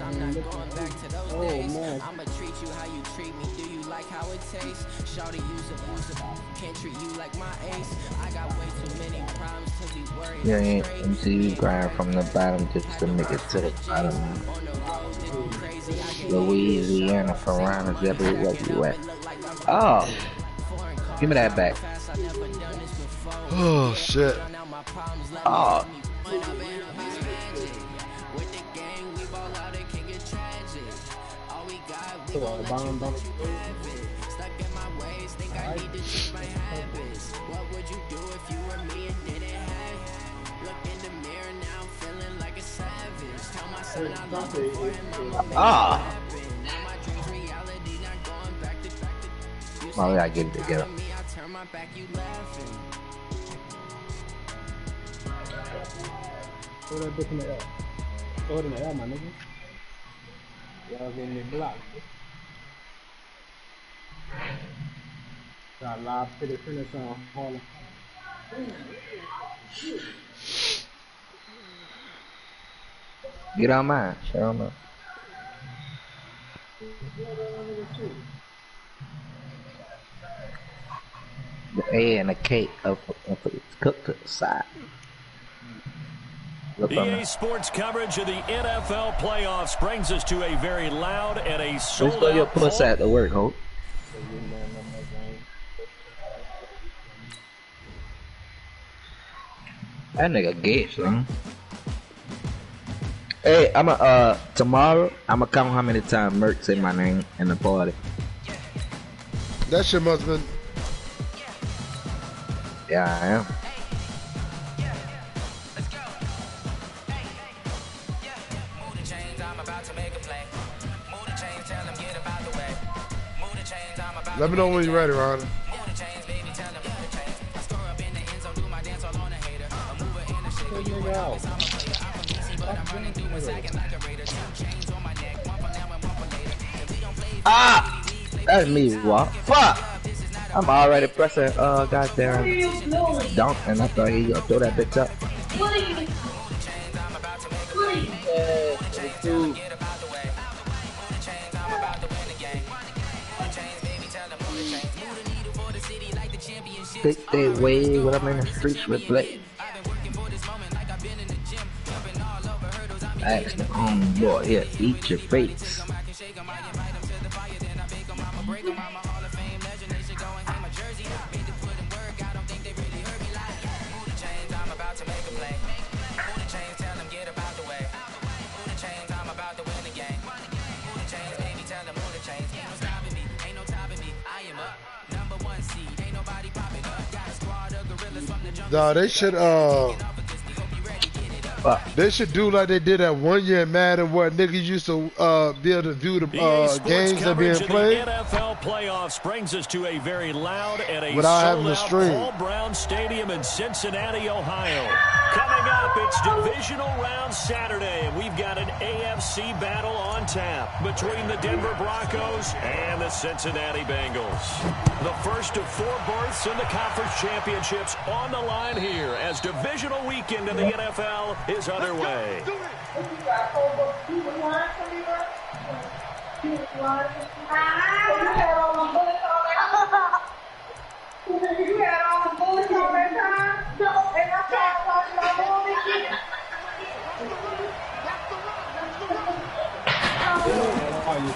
I'm not going back to those days. I'ma treat you how you treat me. Do you like how it tastes? Shawty, use a can't treat you like my ace. I got way too many problems to be worried. You ain't MTV grind from the bottom just to make it to the bottom. Louisiana, Ferrana's everywhere you at. Oh, give me that back. Oh shit. Oh. Ah. Oh, we gotta get it together. Throw that bitch in the air. Throw it in the air, my nigga. Y'all getting it blocked. Got live to the finish on Harlem. Get on mine. Share on mine. The A and the K of cooked to the side. EA Sports coverage of the NFL playoffs brings us to a very loud and a sold-out. Let's go your puss at the work, Hope. That nigga gay, son. Hey, tomorrow, I'ma count how many times Merc say my name in the party. That shit must have been. Yeah, I am. Let me know when you're ready, Ron. Ah! That's me, what? Fuck! I'm already pressing, goddamn dunk, and I thought he gonna throw that bitch up. Take that way when I'm in the streets with Blake. Ask the homeboy here, eat your face. Nah, they should do like they did that one year in Madden where niggas used to be able to view the games that are being played. The NFL playoffs brings us to a very loud and a without having to sold-out stream. Paul Brown Stadium in Cincinnati, Ohio. Coming up, it's divisional round Saturday, and we've got an AFC battle on tap between the Denver Broncos and the Cincinnati Bengals. The first of 4 berths in the conference championships on the line here as divisional weekend in the NFL is underway.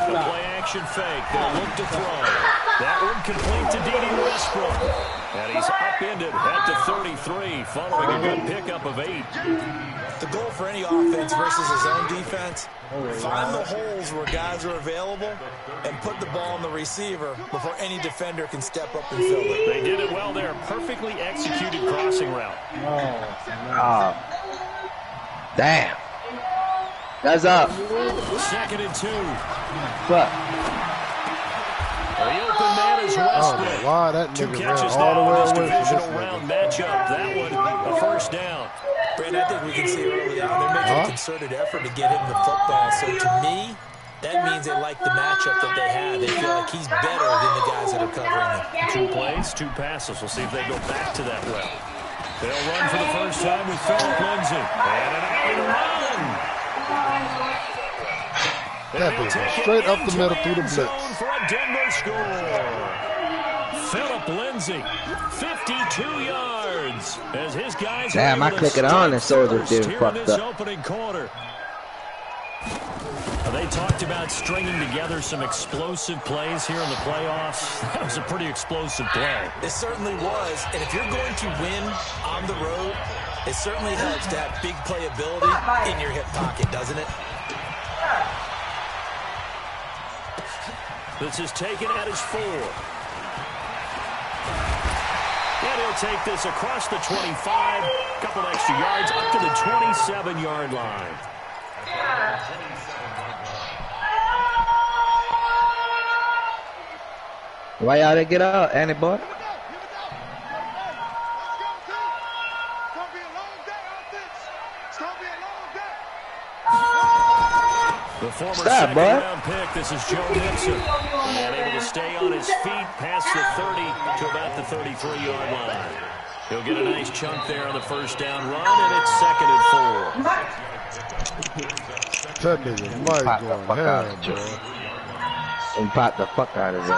Play action fake. They'll look to throw. That one complete to D.D. Westbrook. And he's upended at the 33 following a good pickup of 8. The goal for any offense versus his own defense, find the holes where guys are available and put the ball on the receiver before any defender can step up and fill it. They did it well there. Perfectly executed crossing route. Oh. Damn. That's up. 2nd and 2. Fuck. The open man is Westbrook. Why that 2 nigga catches ran all the now way in this away from this divisional nigga. round matchup. That one, a first down. Brandon, I think we can see early on they're making a concerted effort to get him the football. So to me, that means they like the matchup that they have. They feel like he's better than the guys that are covering him. 2 plays, 2 passes. We'll see if they go back to that route. They'll run for the first time with Philip Lindsay. And an out run. That bitch straight up the middle through the blitz. For a Denver score. Philip Lindsay, 52 yards. As his guys damn, I click it on and Soldier didn't fucked up. Opening quarter. They talked about stringing together some explosive plays here in the playoffs. That was a pretty explosive play. It certainly was. And if you're going to win on the road, it certainly helps to have big playability in your hip pocket, doesn't it? This is taken at his 4. And he'll take this across the 25. Couple extra yards up to the 27-yard line. Why y'all didn't get out, anybody? The former stop, boy. second-round pick, this is Joe Mixon. And able to stay on his feet past the 30 to about the 33-yard line. He'll get a nice chunk there on the first down run, and it's 2nd and 4. That nigga might go hell, bro. And pop the fuck out of it.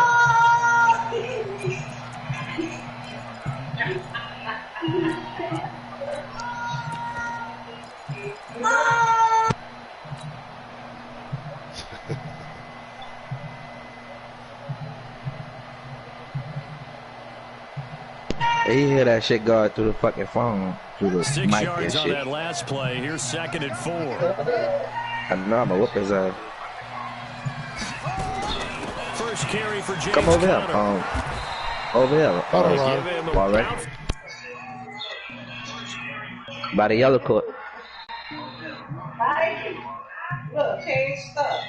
You hear that shit going through the fucking phone, through the 6 mic yards and on shit. that last play. Here's 2nd and 4. I know I'm gonna whoop his ass. First carry for James Come over here. Conner. Over here. Hold Give him a all right. bounce. By the yellow court. Look, change stuff.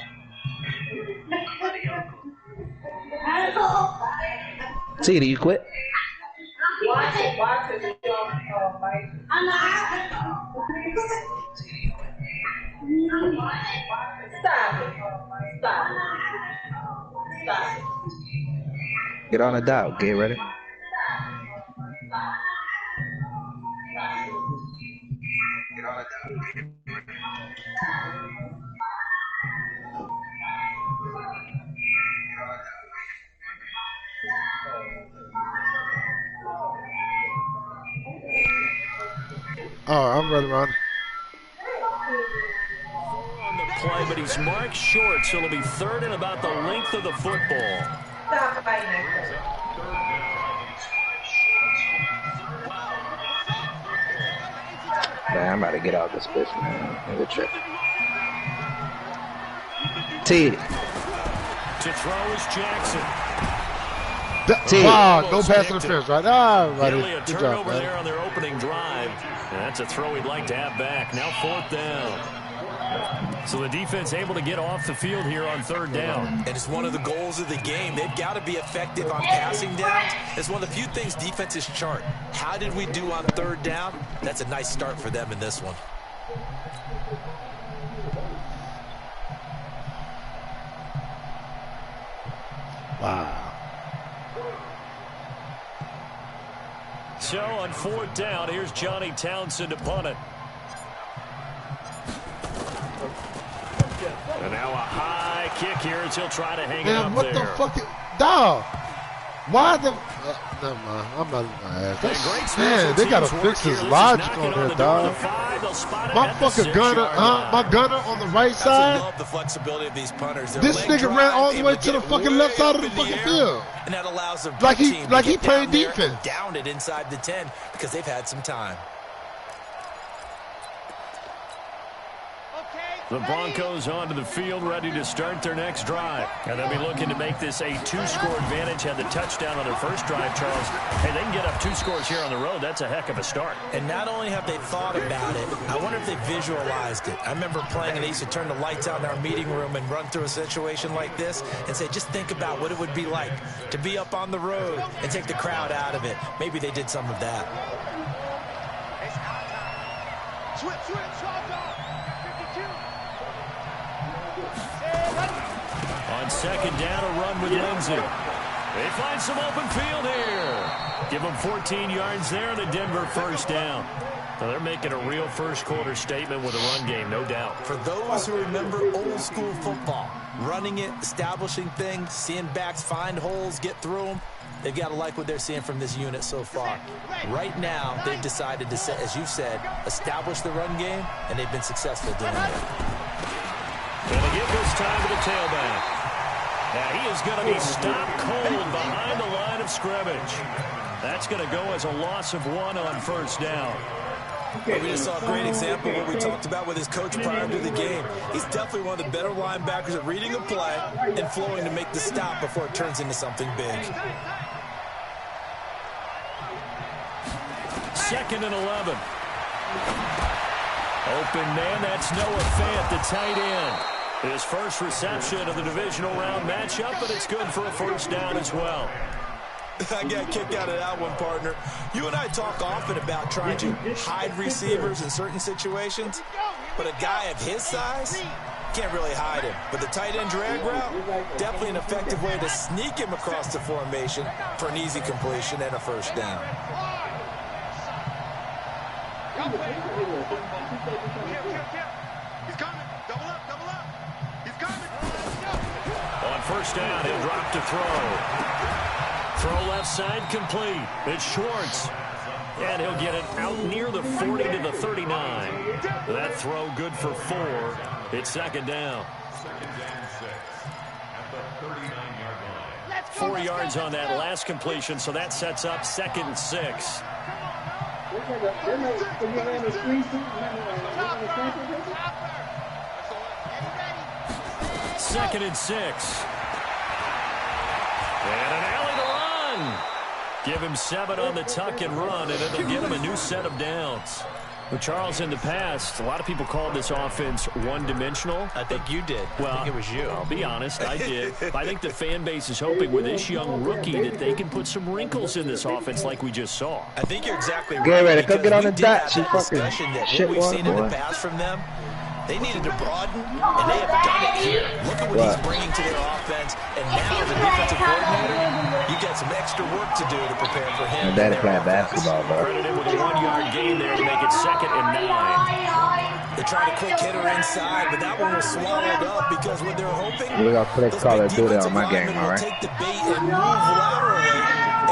See, do you quit? Watch it, Mike. Stop it. Stop it. Get on the dial. Get ready. Oh, I'm ready, man. On the play, but he's marked short, so it'll be 3rd and about the length of the football. Stop fighting. Man, I'm about to get out this bitch, man. Good trip. T. To throw is Jackson. Wow, no pass interference, right? Ah, Nearly a right. Good job, turnover man. there on their opening drive. And that's a throw we'd like to have back. Now 4th down. So the defense able to get off the field here on 3rd down. And it's one of the goals of the game. They've got to be effective on passing downs. It's one of the few things defenses chart. How did we do on 3rd down? That's a nice start for them in this one. Wow. So on 4th down, here's Johnny Townsend to punt it. And now a high kick here as he'll try to hang it Man, up what there. the fuck? Dog. Why the... never mind. I'm not even gonna ask. Man, they gotta fix this logic on there, dog. My fucking gunner, my gunner on the right side. I love the flexibility of these punters. This nigga ran all the way to the fucking left side of the fucking field. And that allows their Like he team to get playing down there defense. and down it inside the 10 because they've had some time. The Broncos onto the field, ready to start their next drive. And they'll be looking to make this a 2-score advantage. Had the touchdown on their first drive, Charles. Hey, they can get up 2 scores here on the road. That's a heck of a start. And not only have they thought about it, I wonder if they visualized it. I remember playing and they used to turn the lights out in our meeting room and run through a situation like this and say, just think about what it would be like to be up on the road and take the crowd out of it. Maybe they did some of that. On 2nd down, a run with Lindsay. They find some open field here. Give them 14 yards there, and a Denver first down. Well, they're making a real first-quarter statement with a run game, no doubt. For those who remember old-school football, running it, establishing things, seeing backs find holes, get through them, they've got to like what they're seeing from this unit so far. Right now, they've decided to, as you said, establish the run game, and they've been successful doing it. Going to give this time to the tailback. Now he is going to be stopped cold behind the line of scrimmage. That's going to go as a loss of 1 on first down. We just saw a great example of what we talked about with his coach prior to the game. He's definitely one of the better linebackers at reading a play and flowing to make the stop before it turns into something big. 2nd and 11. Open man, that's Noah Fant, the tight end. His first reception of the divisional round matchup, but it's good for a first down as well. I got a kick out of that one, partner. You and I talk often about trying to hide receivers in certain situations, but a guy of his size can't really hide him. But the tight end drag route, definitely an effective way to sneak him across the formation for an easy completion and a first down. He's coming. Double up, double up. He's coming. On first down, he'll drop to throw. Throw left side complete. It's Schwartz. And he'll get it out near the 40 to the 39. That throw good for 4. It's 2nd down. 4 yards on that last completion, so that sets up 2nd and 6. 2nd and 6. And an alley to run. Give him 7 on the tuck and run, and it'll give him a new set of downs. Well, Charles, in the past, a lot of people called this offense one-dimensional. I think you did. Well, I think it was you. I'll be honest, I did. I think the fan base is hoping with this young rookie that they can put some wrinkles in this offense like we just saw. I think you're exactly right. Get ready, come get on the dot. You fucking shit, what we've seen in the past from them, they needed to broaden, and they have done it here. Look at what he's bringing to their offense, and now as a defensive coordinator, you got some extra work to do to prepare for him. My daddy playing basketball, bro. Credit him with a 1-yard gain there to make it 2nd and 9. They tried a quick hitter inside, but that one was swallowed up because what they're hoping, We're going to play Call of Duty on my game, all right? take the bait and move laterally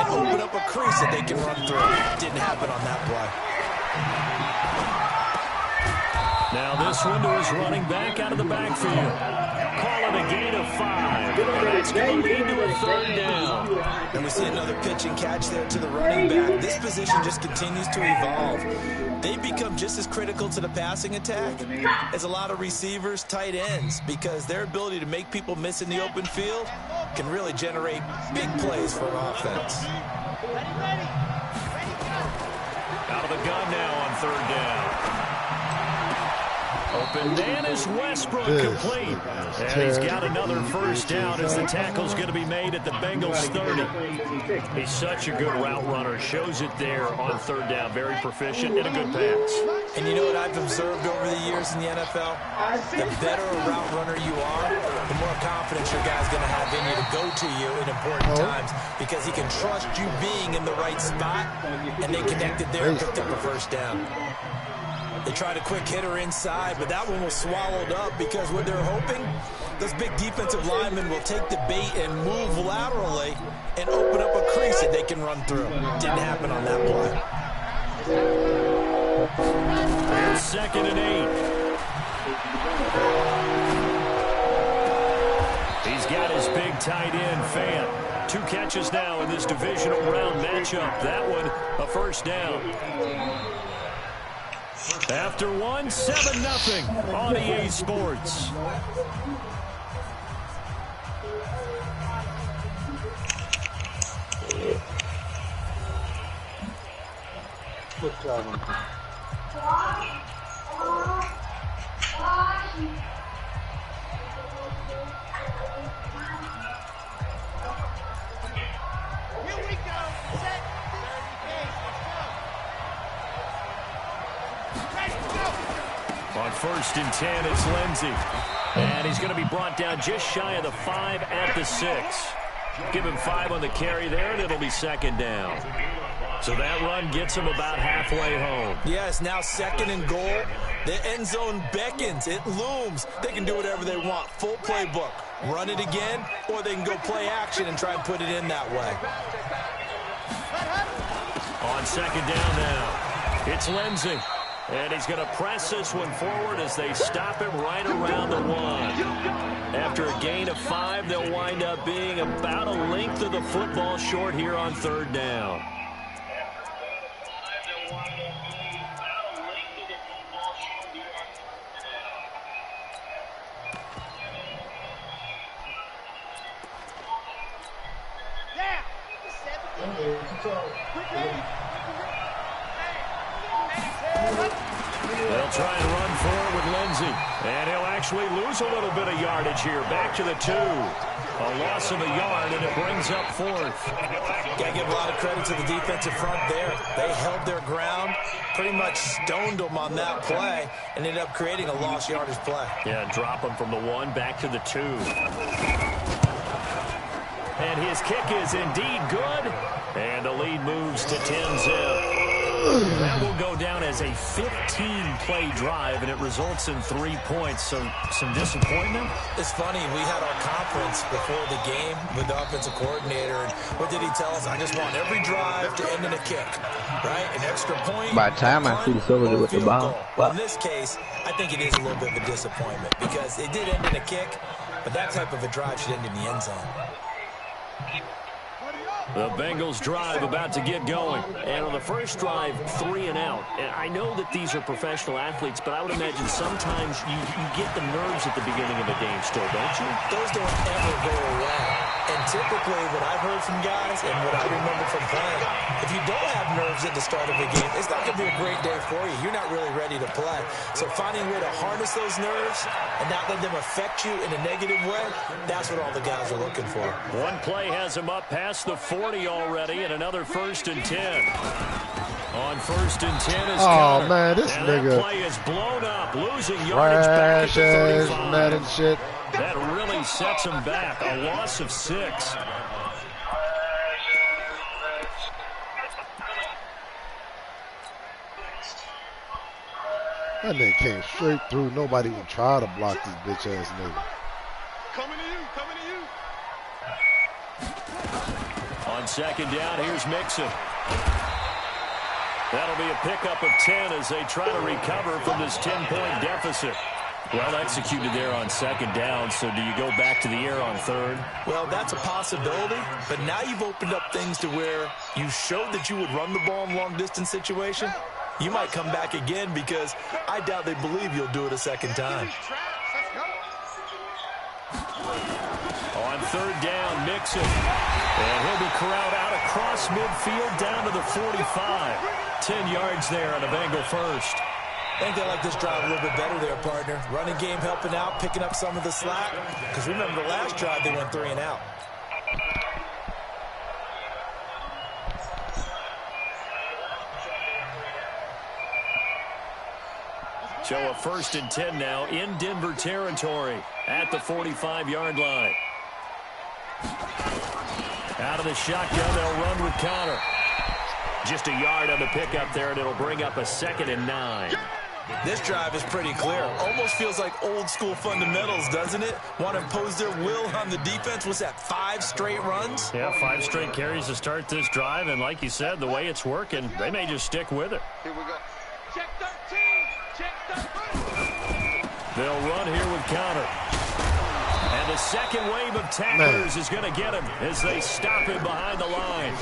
and open up a crease that they can run through. Didn't happen on that play. Now this window is running back out of the backfield. Call it a gain of 5. And that's going to lead to a 3rd down. And we see another pitch and catch there to the running back. This position just continues to evolve. They become just as critical to the passing attack as a lot of receivers, tight ends, because their ability to make people miss in the open field can really generate big plays for an offense. Out of the gun now on 3rd down. Open man is Westbrook complete. And he's got another first down as the tackle's going to be made at the Bengals 30. He's such a good route runner. Shows it there on 3rd down. Very proficient and a good pass. And you know what I've observed over the years in the NFL? The better a route runner you are, the more confidence your guy's going to have in you to go to you in important times because he can trust you being in the right spot, and they connected there and picked up a first down. They tried a quick hitter inside, but that one was swallowed up because what they're hoping, those big defensive linemen will take the bait and move laterally and open up a crease that they can run through. Didn't happen on that play. Here's 2nd and 8. He's got his big tight end, Fant. 2 catches now in this divisional round matchup. That one, a first down. After 1, 7-0 on EA Sports. Good job. Here we go. Set. On 1st and 10, it's Lindsey. And he's going to be brought down just shy of the 5 at the 6. Give him 5 on the carry there, and it'll be 2nd down. So that run gets them about halfway home. Yeah, it's now 2nd and goal. The end zone beckons. It looms. They can do whatever they want. Full playbook. Run it again, or they can go play action and try and put it in that way. On 2nd down now, it's Lindsey. And he's going to press this one forward as they stop him right around the 1. After a gain of 5, they'll wind up being about a length of the football short here on 3rd down. They'll try and run forward with Lindsey. And he'll actually lose a little bit of yardage here. Back to the 2. A loss of a yard, and it brings up 4th. Got to give a lot of credit to the defensive front there. They held their ground, pretty much stoned them on that play, and ended up creating a lost yardage play. Yeah, drop them from the 1 back to the 2. And his kick is indeed good. And the lead moves to 10-zip. That will go down as a 15-play drive, and it results in 3 points. So some disappointment. It's funny. We had our conference before the game with the offensive coordinator. And what did he tell us? I just want every drive to end in a kick, right? An extra point. By the time I see the silver with the ball. Well, in this case, I think it is a little bit of a disappointment because it did end in a kick, but that type of a drive should end in the end zone. The Bengals drive about to get going. And on the first drive, 3 and out. And I know that these are professional athletes, but I would imagine sometimes you get the nerves at the beginning of a game still, don't you? Those don't ever go away. And typically what I've heard from guys and what I remember from playing, if you don't have nerves at the start of a game, it's not going to be a great day for you. You're not really ready to play. So finding a way to harness those nerves and not let them affect you in a negative way, that's what all the guys are looking for. One play has them up past the 40 already, and another 1st and 10. On 1st and 10 is Connor. Man, this and nigga. That play is blown up, losing yardage back at the 35. Madden shit. That really sets him back. A loss of 6. That nigga came straight through. Nobody even tried to block this bitch ass nigga. Coming to you, coming to you. On 2nd down, here's Mixon. That'll be a pickup of 10 as they try to recover from this 10-point deficit. Well executed there on 2nd down, so do you go back to the air on 3rd? Well, that's a possibility, but now you've opened up things to where you showed that you would run the ball in long-distance situation. You might come back again because I doubt they believe you'll do it a 2nd time. On 3rd down, Mixon. And he'll be corralled out across midfield down to the 45. 10 yards there on a Bengal first. I think they like this drive a little bit better there, partner. Running game helping out, picking up some of the slack. Because remember the last drive, they went 3 and out. So a 1st and 10 now in Denver territory at the 45-yard line. Out of the shotgun, they'll run with Connor. Just a yard on the pickup there, and it'll bring up a 2nd and 9. This drive is pretty clear. Almost feels like old school fundamentals, doesn't it? Want to impose their will on the defense. Was that 5 straight runs? Yeah, 5 straight carries to start this drive, and like you said, the way it's working, they may just stick with it. Here we go. Check 13. Check 13. They'll run here with Connor. And the second wave of tacklers is going to get him as they stop him behind the line.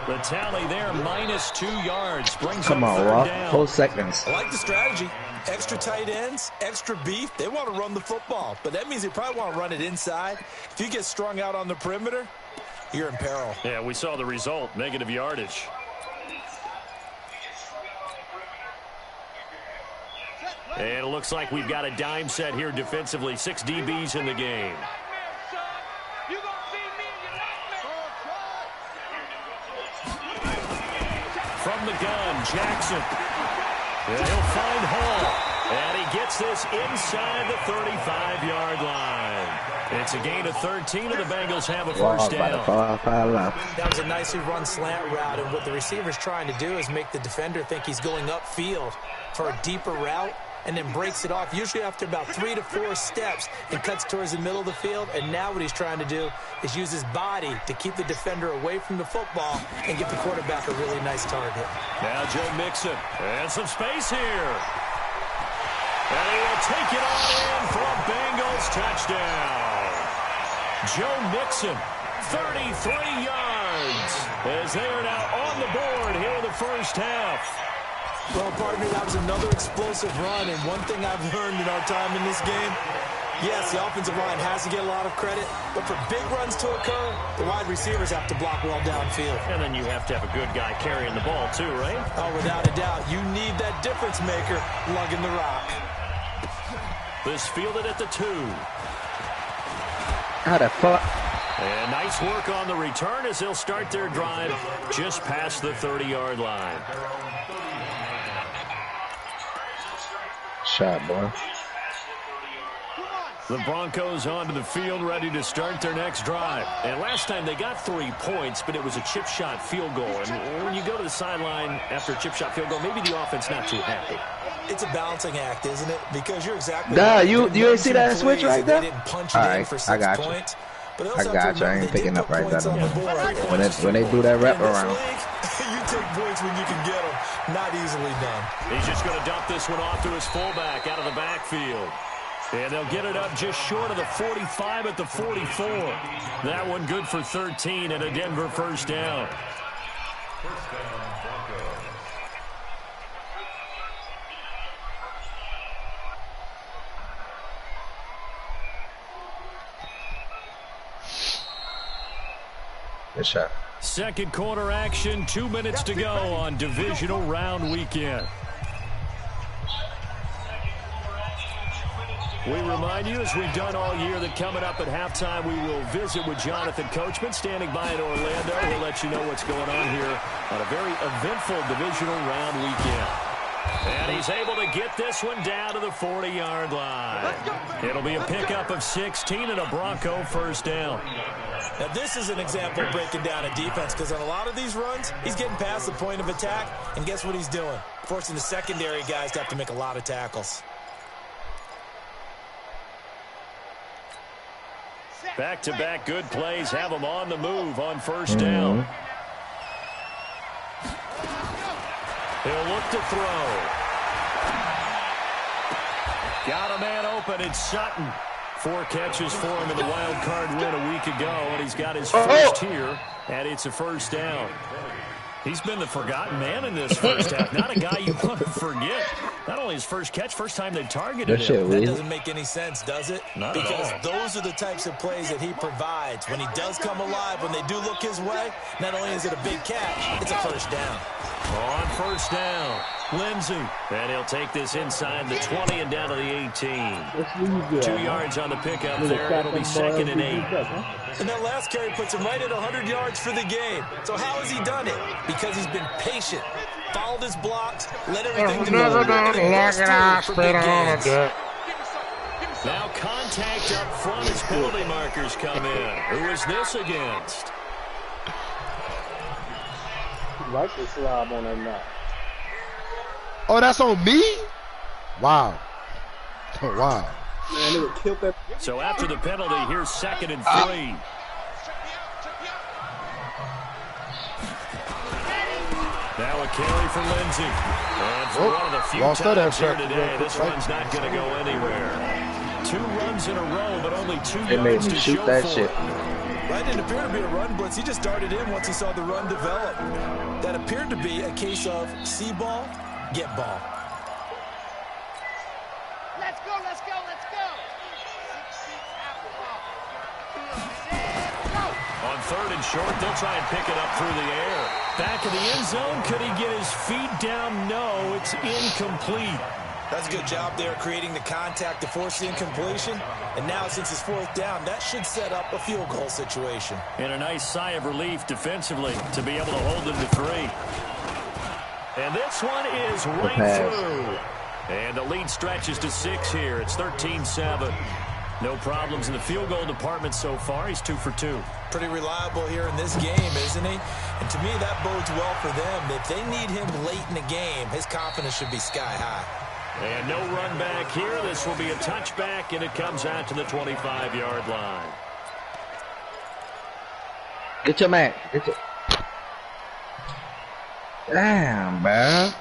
The tally there, -2 yards. Brings Come up on, 3rd Rob. down. 4 seconds. I like the strategy. Extra tight ends, extra beef. They want to run the football, but that means they probably want to run it inside. If you get strung out on the perimeter, you're in peril. Yeah, we saw the result, negative yardage. And it looks like we've got a dime set here defensively. 6 DBs in the game. From the gun, Jackson. And he'll find Hall. And he gets this inside the 35-yard line. It's a gain of 13, and the Bengals have a first down. That was a nicely run slant route, and what the receiver's trying to do is make the defender think he's going upfield for a deeper route, and then breaks it off, usually after about 3 to 4 steps, and cuts towards the middle of the field. And now what he's trying to do is use his body to keep the defender away from the football and give the quarterback a really nice target. Now Joe Mixon, and some space here. And he will take it on in for a Bengals touchdown. Joe Mixon, 33 yards, as they are now on the board here in the first half. Well, partner, that was another explosive run, and one thing I've learned in our time in this game, yes, the offensive line has to get a lot of credit, but for big runs to occur, the wide receivers have to block well downfield. And then you have to have a good guy carrying the ball too, right? Oh, without a doubt. You need that difference maker lugging the rock. This fielded at the 2. How the fuck? And nice work on the return as they'll start their drive just past the 30-yard line. Shot, boy. The Broncos onto the field, ready to start their next drive. And last time they got 3 points, but it was a chip shot field goal. And when you go to the sideline after a chip shot field goal, maybe the offense not too happy. It's a balancing act, isn't it? Because you're exactly right. You ain't see that switch right there? All right, I got you. I got you. I ain't picking up right there. When they do that wrap around. You take points when you can get them. Not easily done. He's just going to dump this one off to his fullback out of the backfield. And they'll get it up just short of the 45 at the 44. That one good for 13 and a Denver first down. Good shot. Second quarter action, 2 minutes to go on divisional round weekend. We remind you, as we've done all year, that coming up at halftime, we will visit with Jonathan Coachman, standing by in Orlando. We'll let you know what's going on here on a very eventful divisional round weekend. And he's able to get this one down to the 40-yard line. It'll be a pickup of 16 and a Bronco first down. Now, this is an example of breaking down a defense, because on a lot of these runs, he's getting past the point of attack, and guess what he's doing? Forcing the secondary guys to have to make a lot of tackles. Back-to-back good plays have them on the move on first down. He'll look to throw. Got a man open. It's Sutton. 4 catches for him in the wild card win a week ago, and he's got his first here, and it's a first down. He's been the forgotten man in this first half. Not a guy you want to forget. Not only his first catch, first time they targeted him. That doesn't make any sense, does it? Not because at all. Those are the types of plays that he provides. When he does come alive, when they do look his way, not only is it a big catch, it's a first down. On first down, Lindsey. And he'll take this inside the 20 and down to the 18. 2 yards on the pickup there. It'll be 2nd and 8. And that last carry puts him right at 100 yards for the game. So how has he done it? Because he's been patient, followed his blocks, let everything develop, for big gains. Now contact up front as penalty markers come in. Who is this against? Like the slob on that knot. Oh, that's on me? Wow. Oh, wow. Man, they would kill that. So after the penalty, here's 2nd and 3. Now a carry for Lindsey. And for one of the few times here today, this one's not going to go anywhere. 2 runs in a row, but only 2 yards to show for it. They made me shoot that shit. Right, didn't appear to be a run blitz. He just darted in once he saw the run develop. That appeared to be a case of see ball, get ball. Let's go, let's go, let's go. On 3rd and short, they'll try and pick it up through the air. Back in the end zone, could he get his feet down? No, it's incomplete. That's a good job there, creating the contact to force the incompletion. And now, since it's 4th down, that should set up a field goal situation. And a nice sigh of relief defensively to be able to hold them to 3. And this one is right through. And the lead stretches to 6 here. It's 13-7. No problems in the field goal department so far. He's 2 for 2. Pretty reliable here in this game, isn't he? And to me, that bodes well for them. If they need him late in the game, his confidence should be sky high. And no run back here. This will be a touchback, and it comes out to the 25-yard line. Get your man. Get your... Damn, man.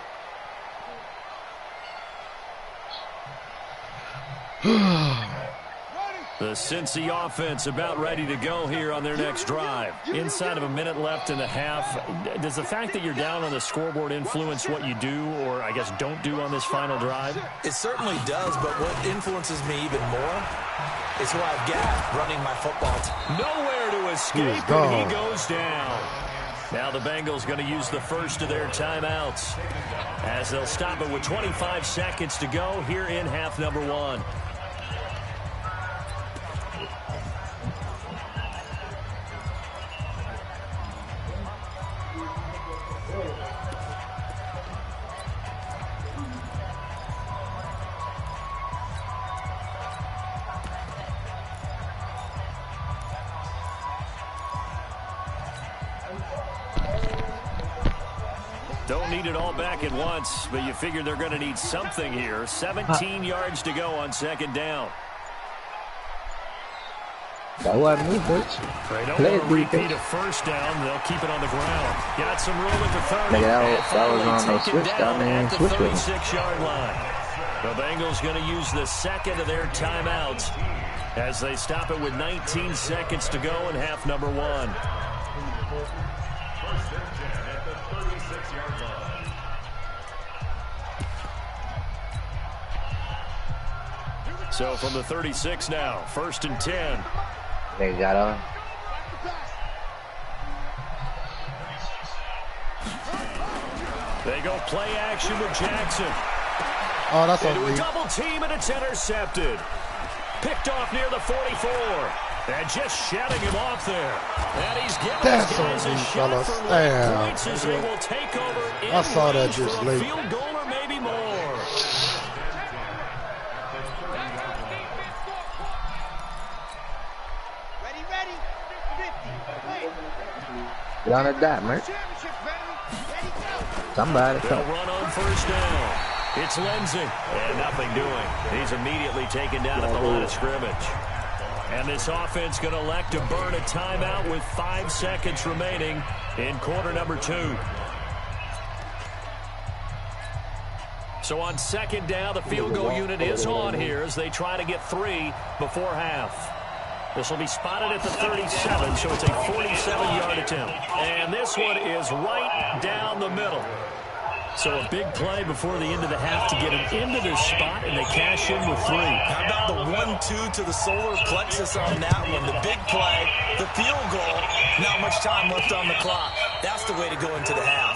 The Cincy offense about ready to go here on their next drive. Inside of a minute left in the half, does the fact that you're down on the scoreboard influence what you do, or I guess don't do on this final drive? It certainly does, but what influences me even more is who I've got running my football team. Nowhere to escape, and he goes down. Now the Bengals going to use the first of their timeouts as they'll stop it with 25 seconds to go here in half number 1. Don't need it all back at once, but you figure they're going to need something here. 17 yards to go on second down. That wasn't me, bitch. They don't want to repeat a first down. They'll keep it on the ground. Got some room at the 30. That was on the switch down there at and the switch with 36-yard line. The Bengals going to use the second of their timeouts as they stop it with 19 seconds to go in half number 1. So from the 36 now, 1st and 10. They got on. They go play action with Jackson. Oh, that's Into on me. a double team, and it's intercepted. Picked off near the 44. And just shutting him off there. And he's giving That's his guys on a me, shot fellas. for Damn. points as they will take over. I saw that range just for a late. field goal or maybe more. Get on the dot, man. Somebody. They'll run on first down. It's Lindsey. And nothing doing. He's immediately taken down at the line of scrimmage. And this offense going to elect to burn a timeout with 5 seconds remaining in quarter number 2. So on second down, the field goal unit is on here as they try to get 3 before half. This will be spotted at the 37, so it's a 47-yard attempt. And this one is right down the middle. So a big play before the end of the half to get him into this spot, and they cash in with 3. How about the 1-2 to the solar plexus on that one? The big play, the field goal, not much time left on the clock. That's the way to go into the half.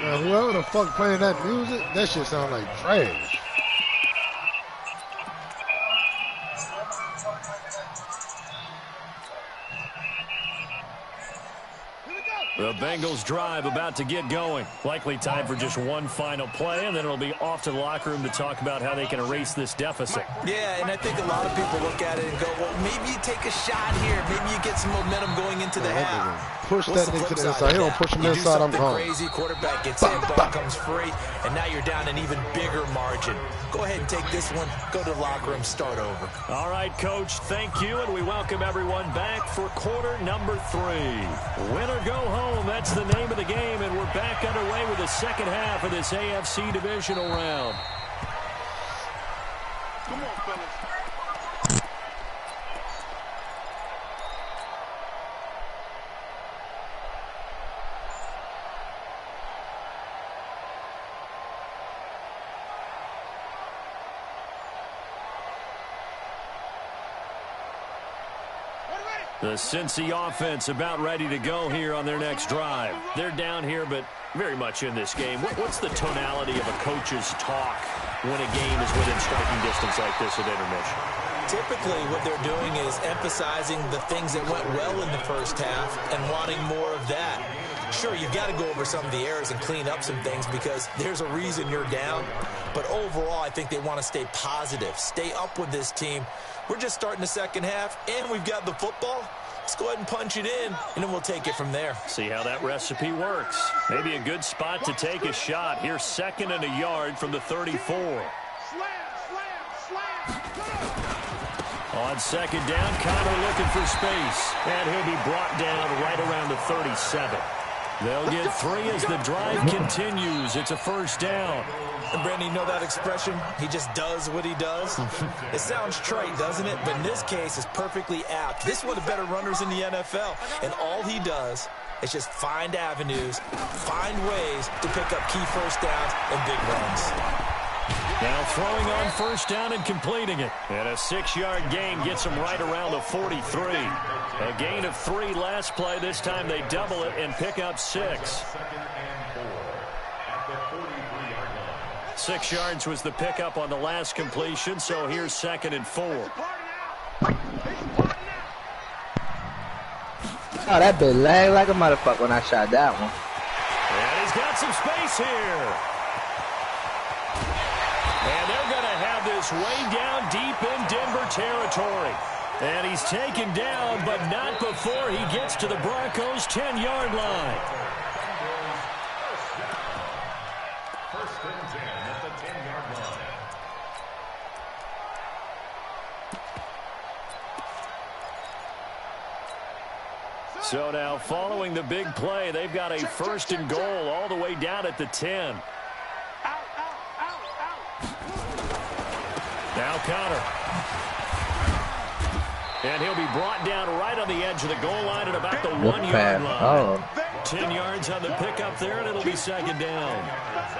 Man, whoever the fuck playing that music, that shit sound like trash. The Bengals drive about to get going. Likely time for just one final play, and then it'll be off to the locker room to talk about how they can erase this deficit. Yeah, and I think a lot of people look at it and go, well, maybe you take a shot here. Maybe you get some momentum going into the half. Push that nigga to the inside. He don't push him inside, I'm gone. Crazy, quarterback gets in, ball comes free, and now you're down an even bigger margin. Go ahead and take this one, go to the locker room, start over. All right, Coach, thank you, and we welcome everyone back for quarter number 3. Win or go home, that's the name of the game, and we're back underway with the second half of this AFC divisional round. Come on, fellas. The Cincy offense about ready to go here on their next drive. They're down here, but very much in this game. What's the tonality of a coach's talk when a game is within striking distance like this at intermission? Typically, what they're doing is emphasizing the things that went well in the first half and wanting more of that. Sure, you've got to go over some of the errors and clean up some things because there's a reason you're down. But overall, I think they want to stay positive, stay up with this team. We're just starting the second half, and we've got the football. Let's go ahead and punch it in, and then we'll take it from there. See how that recipe works. Maybe a good spot to take a shot. Here's 2nd and a yard from the 34. On 2nd down, Connor looking for space. And he'll be brought down right around the 37. They'll get 3 as the drive continues. It's a 1st down. And Brandon, you know that expression? He just does what he does. It sounds trite, doesn't it? But in this case, it's perfectly apt. This is one of the better runners in the NFL. And all he does is just find avenues, find ways to pick up key 1st downs and big runs. Now throwing on 1st down and completing it. And a 6-yard gain gets him right around the 43. A gain of 3 last play. This time they double it and pick up 6. 6 yards was the pickup on the last completion, so here's 2nd and 4. Oh, that bit lagged like a motherfucker when I shot that one. And he's got some space here. And they're going to have this way down deep in Denver territory. And he's taken down, but not before he gets to the Broncos' 10-yard line. First and 10 at the 10-yard line. So now following the big play, they've got a 1st and goal all the way down at the 10. Now Connor. And he'll be brought down right on the edge of the goal line at about the 1-yard line. Oh. 10 yards on the pickup there, and it'll be 2nd down.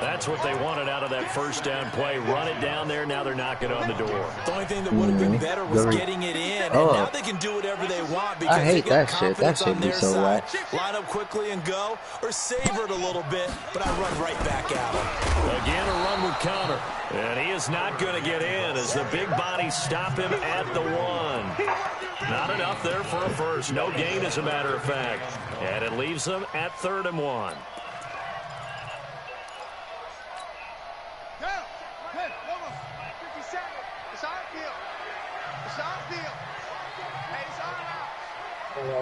That's what they wanted out of that 1st down play. Run it down there. Now they're knocking on the door. The only thing that would have been better was getting it in. And now they can do whatever they want because I hate they got that shit. That confidence shit on be their so side. whack. Line up quickly and go, or savor it a little bit, but I run right back at him. Again, a run with Connor. And he is not going to get in as the big bodies stop him at the 1. Not enough there for a first. No gain, as a matter of fact. And it leaves them at 3rd and 1.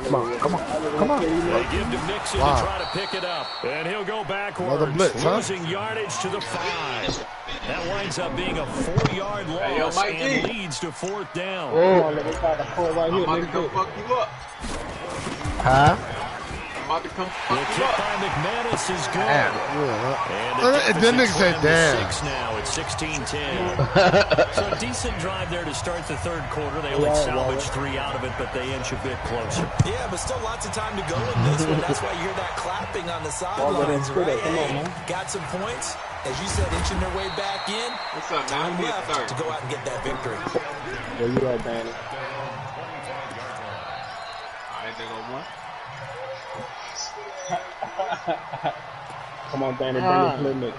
Come on. They give to Mixon to try to pick it up. And he'll go backwards, blitz, losing yardage to the 5. That winds up being a 4-yard loss and leads to 4th down. Oh, they got the 4 right here. I'm about to come fuck you up. Huh? I'm about to come The fuck you kick up. by McManus is good. And then niggas said, damn. 6 now. It's 16-10. So a decent drive there to start the 3rd quarter. They only salvaged 3 out of it, but they inch a bit closer. Yeah, but still lots of time to go in this one. That's why you hear that clapping on the sidelines, right? Come on, man. Got some points. As you said, inching their way back in. What's up, Time man? left to go out and get that victory. Where you at, Danny? I ain't think of one. Come on, Danny, bring his limit.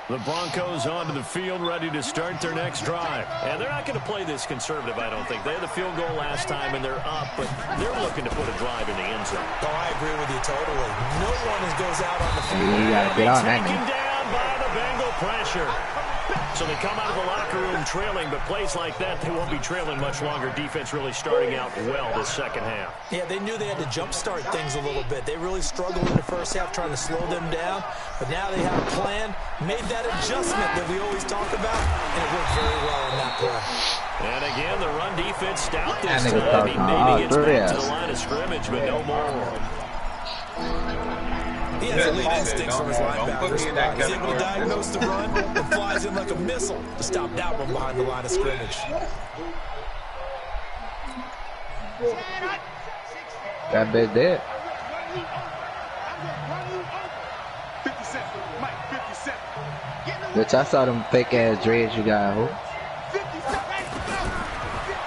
The Broncos onto the field, ready to start their next drive. And they're not going to play this conservative, I don't think. They had the field goal last time, and they're up, but they're looking to put a drive in the end zone. Oh, I agree with you totally. No one goes out on the field. You gotta get on that, Taken man. down by the Bengal pressure. So they come out of the locker room trailing, but plays like that, they won't be trailing much longer. Defense really starting out well this second half. Yeah, they knew they had to jumpstart things a little bit. They really struggled in the first half trying to slow them down, but now they have a plan, made that adjustment that we always talk about, and it worked very well in that play. And again, the run defense stout this That nigga time. He maybe gets back ass. to the line of scrimmage, but no more. He has elite instincts from his linebackers. He's able to diagnose the run and flies in like a missile to stop that one behind the line of scrimmage. That bitch dead. 57, Mike, 57. Bitch, I saw them fake ass dreads you got, ho.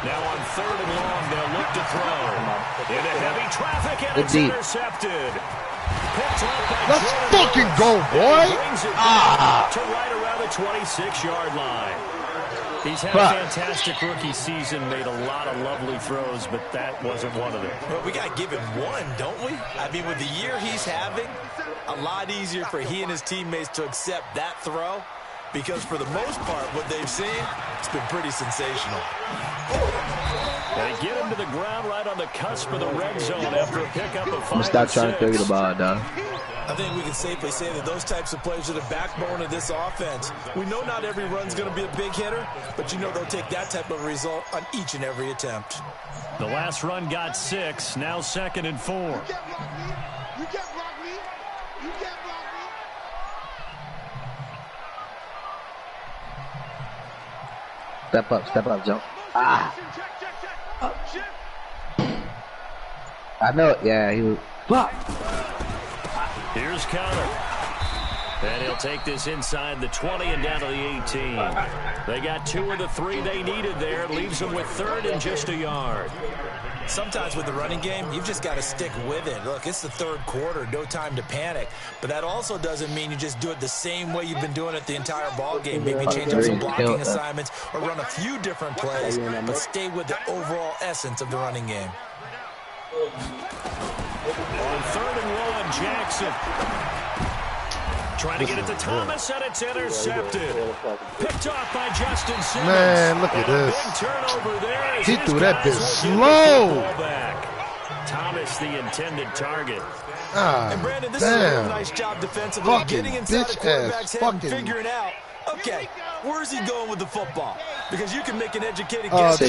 Now on 3rd and long, they'll look to throw. Into heavy traffic, and it's deep. intercepted. Picked up by Let's Jordan fucking Lewis. go, boy. Brings it down to right around the 26-yard line. He's had a fantastic rookie season, made a lot of lovely throws, but that wasn't one of them. Well, we got to give him one, don't we? I mean, with the year he's having, a lot easier for he and his teammates to accept that throw because for the most part, what they've seen, it's been pretty sensational. They get him to the ground right on the cusp of the red zone after a pickup of 5 I'm stop trying to throw you the ball, dog. I think we can safely say that those types of plays are the backbone of this offense. We know not every run's going to be a big hitter, but you know they'll take that type of result on each and every attempt. The last run got 6, now 2nd and 4. You can't block me. You can't block me. You can't block me. Step up, jump. Ah. I know it. Yeah, he was. Fuck. Here's Connor. And he'll take this inside the 20 and down to the 18. They got 2 of the 3 they needed there. Leaves them with 3rd and just a yard. Sometimes with the running game, you've just got to stick with it. Look, it's the 3rd quarter, no time to panic. But that also doesn't mean you just do it the same way you've been doing it the entire ball game. Maybe change up some blocking assignments or run a few different plays, but stay with the overall essence of the running game. On 3rd and 1, Jackson. Trying to get it to Thomas, and it's intercepted. Picked off by Justin Simmons. Man, look at this. Big turnover there. He threw that bitch slow. Thomas, the intended target. Ah, and Brandon, this is a nice job defensively, getting inside the quarterback's head and figuring out, okay, where's he going with the football? Because you can make an educated guess.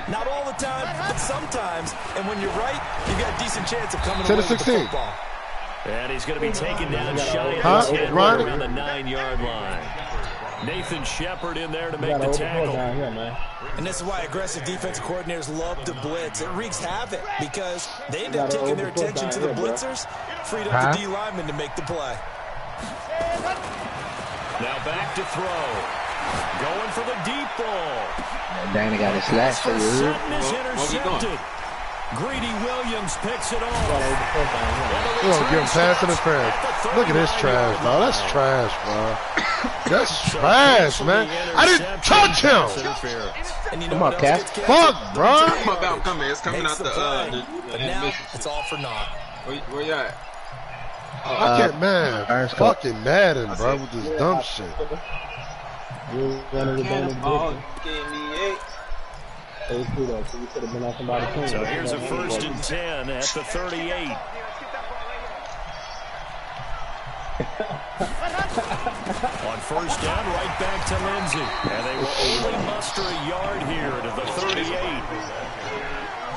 Not all the time, but sometimes. And when you're right, you've got a decent chance of coming away with the football. And he's going to be taken down shy of his head around the 9-yard line. Nathan Shepard in there to make the tackle. And this is why aggressive defensive coordinators love to blitz. It wreaks havoc because they end up taking their attention to the blitzers, freed up the D lineman to make the play. Now back to throw. Going for the deep ball. Dana got his slash for you. Sutton is intercepted. Greedy Williams picks it off. We don't give him pass interference. Look at this trash, bro. That's trash, bro. That's trash, man. I didn't touch him. Come on, Cass. Fuck, bro. I'm coming. It's coming out the but now it's all for naught. Where you at? I can't, man. Fucking Madden, bro, with this dumb shit. So here's a 1st and 10 at the 38. On 1st down, right back to Lindsey. And they will only muster a yard here to the 38.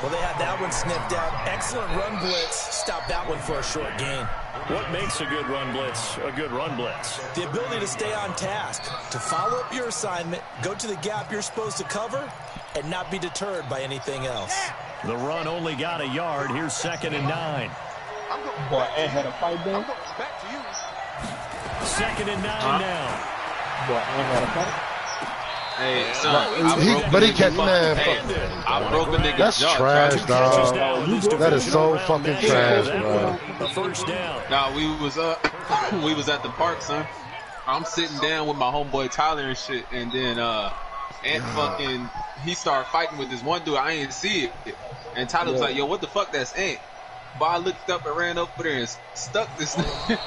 Well, they had that one snipped out. Excellent run blitz. Stop that one for a short gain. What makes a good run blitz a good run blitz? The ability to stay on task, to follow up your assignment, go to the gap you're supposed to cover, and not be deterred by anything else. The run only got a yard. Here's 2nd and 9. Boy, Ed had a fight there. 2nd and 9 now. Boy, Ed had a fight. Hey, son, but he can't, man. I broke a nigga's That's jaw. trash, dog. That is so fucking trash, bro. A 1st down. Nah, we was at the park, son. I'm sitting down with my homeboy Tyler and shit, and then he started fighting with this one dude. I ain't see it, and Tyler was like, "Yo, what the fuck? That's Ant." But I looked up and ran over there and stuck this niggas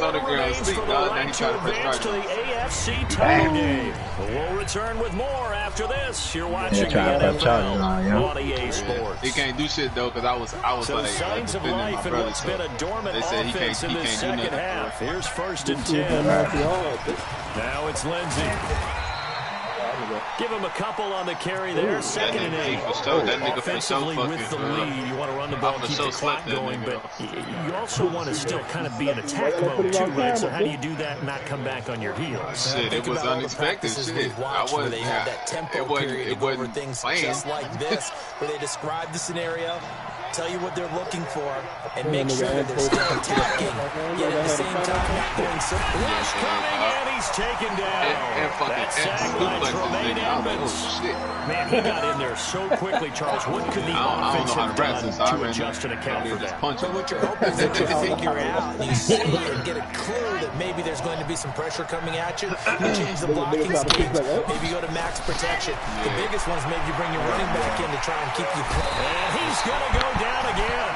on the ground asleep, dog. Now he tried to press to the AFC title game. We'll return with more after this. You're watching the NFL on EA Sports. He can't do shit though, because I was so like, signs of life in what's been a dormant offense in the second half. Here's 1st and 10. Now it's Lindsey. Give him a couple on the carry there. 2nd and 8. Offensively with the lead, you want to run the ball and keep the clock going, but you also want to still kind of be in attack mode too, right? So how do you do that and not come back on your heels? Shit, it was unexpected. Shit, where they had that tempo period to go over things just like this, where they describe the scenario, tell you what they're looking for and make sure that they're still attacking, yet at the same time not going so. Rush coming, and he's taken down. That sack by Tremaine Edmonds. Man, he got in there so quickly, Charles. What could the offense have done to adjust and account for that? But what you're hoping is that you figure out, you see and get a clue that maybe there's going to be some pressure coming at you. You change the blocking schemes. Maybe go to max protection. The biggest one is maybe you bring your running back in to try and keep you playing. And he's going to go down again.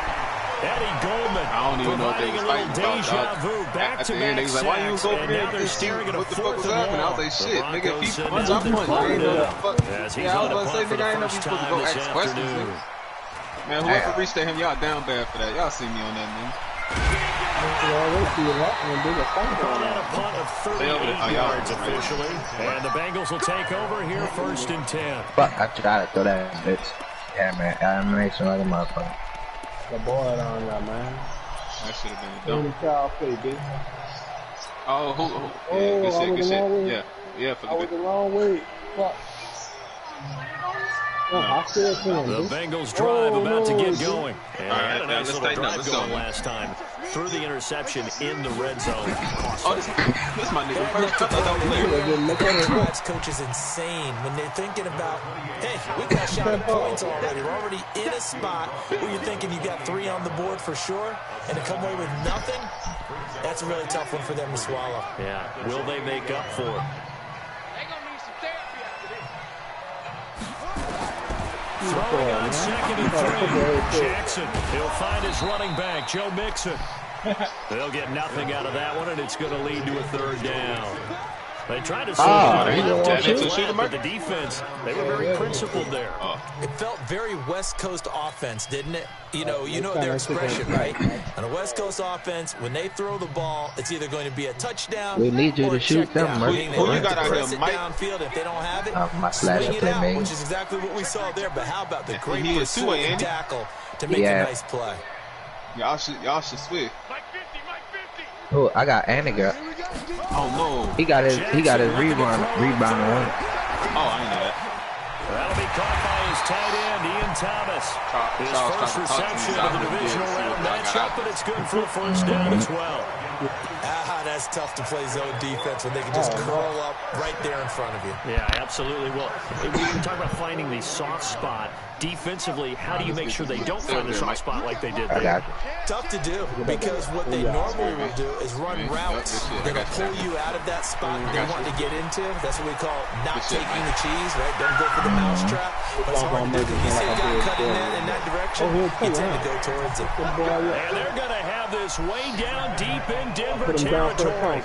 Eddie Goldman providing a little deja vu. Back-to-back sacks, and now they're staring at a fourth and one. I was like, shit, nigga, if he punch, I punch. I ain't know the fuck. Yeah, I was about to say, nigga, I ain't know you supposed to go ask questions, nigga. Man, whoever reached at him, y'all down bad for that. Y'all see me on that, man. Call that a punt of 38 yards officially. And the Bengals will take over here 1st and 10. Fuck, I tried to throw that bitch. Yeah, man. Animation like a motherfucker. The boy on that, man. That should have been a dump. Bitch. Oh, who? Yeah, good shit, good shit. Yeah, for the good. I was the wrong way. Fuck. The Bengals drive about to get going. And had a nice little drive going last time. Threw the interception in the red zone. Oh, this my nigga first. I thought that was drives coach is insane when they're thinking about, hey, we got shot at points already. We're already in a spot where you're thinking you got 3 on the board for sure, and to come away with nothing, that's a really tough one for them to swallow. Yeah, will they make up for it? Throwing on 2nd and 3. Jackson, he'll find his running back, Joe Mixon. They'll get nothing out of that one, and it's going to lead to a 3rd down. They tried to but the defense, they were very principled there. It felt very West Coast offense, didn't it? You know their expression, right? On a West Coast offense, when they throw the ball, it's either going to be a touchdown. We need you to shoot them, Who you got out here, Mike? Downfield. If they don't have it, swing it out, which is exactly what we saw there. But how about the great pursuit and tackle to make a nice play? Y'all should switch. Oh, I got Aniga. Oh no. He got his rebound one. Oh, I know that. That'll be caught by his tight end, Ian Thomas. His first reception of the divisional round matchup, but it's good for a 1st down as well. That's tough to play zone defense when they can just curl up right there in front of you. Yeah, absolutely. Well, we were talking about finding the soft spot. Defensively, how do you make sure they don't find the soft spot like they did there? Tough to do, because what they normally will do is run routes that will pull you out of that spot they want to get into. That's what we call not taking the cheese, right? Don't go for the mousetrap. But it's hard to do. You see a guy cutting in that direction, you tend to go towards it. And they're going to have this way down deep in Denver territory.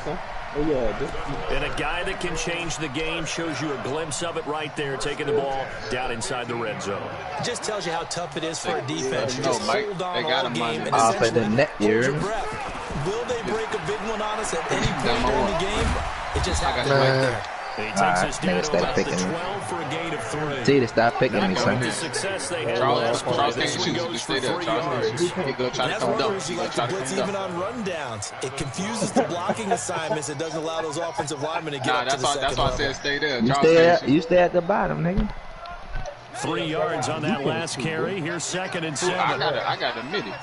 And a guy that can change the game, shows you a glimpse of it right there, taking the ball down inside the red zone. It just tells you how tough it is for a defense. Just hold on all game and off at the net here. Hold your breath. Will they break a big one on us at any point during the game? It just happens right there. He takes us down to about the 12 for a gain of 3. See, to stop picking me, son. The success they had last play. This one goes for 3 yards. That's one reason you like to blitz even on rundowns. It confuses the blocking assignments. It doesn't allow those offensive linemen to get up to the second level. That's why I said stay there. You stay at the bottom, nigga. 3 yards on that last carry. Here's 2nd and 7. I got a minute.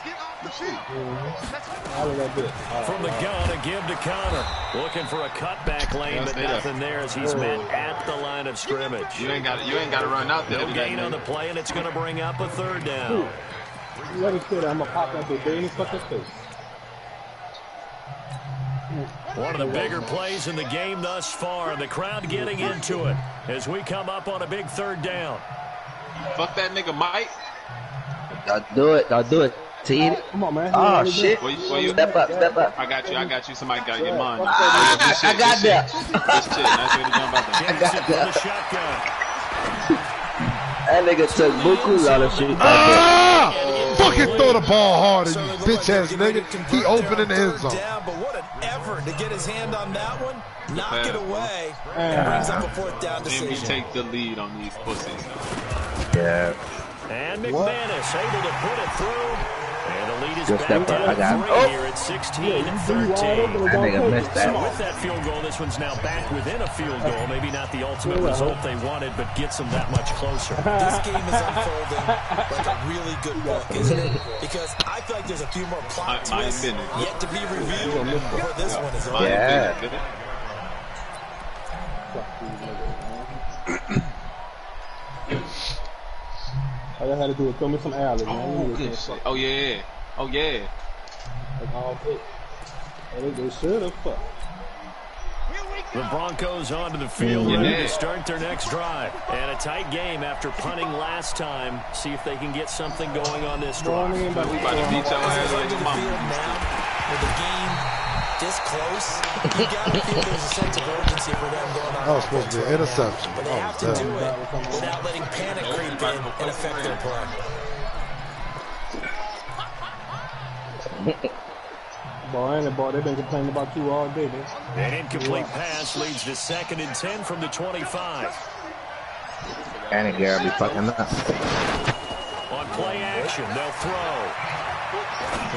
From the gun, a give to Connor. Looking for a cutback lane, but nothing there as he's met at the line of scrimmage. You ain't got to run out there. No gain on the play, and it's going to bring up a 3rd down. Let me sit. I'm going to pop that big in his fucking face. One of the bigger plays in the game thus far, and the crowd getting into it as we come up on a big 3rd down. Fuck that nigga, Mike. I'll do it. See? Come on, man. Oh, shit. Step up. I got you. Somebody got your mind. I got that. This shit. Nice way to jump out there. I got that. That nigga took buku lot of shit. Fucking throw the ball harder, you bitch ass nigga. He opening the end zone. But what an effort to get his hand on that one. Knock it away. And brings up a 4th down decision. Jimmy take the lead on these pussies. Yeah. And McManus able to put it through. And the lead is Good back step up. down I got him. 3 here at 16-13. That nigga missed that. So with that field goal, this one's now back within a field goal. Maybe not the ultimate result they wanted, but gets them that much closer. This game is unfolding like a really good book, isn't it? Because I feel like there's a few more plot twists yet to be revealed before this one is over. Yeah. All I had to do was throw me some alleys, man. Oh, good shit. Oh, yeah. Oh, yeah. Like all day. They should have fucked. The Broncos onto the field ready to start their next drive. And a tight game after punting last time. See if they can get something going on this drive. With the game this close, you gotta feel there's a sense of urgency for them going on. That was supposed to be an interception. But they have to do it without letting panic creep in and affect their play. Boy, they've been complaining about you all day, man. An incomplete pass leads to 2nd and 10 from the 25. And Garrett be fucking up. On play action, they'll throw.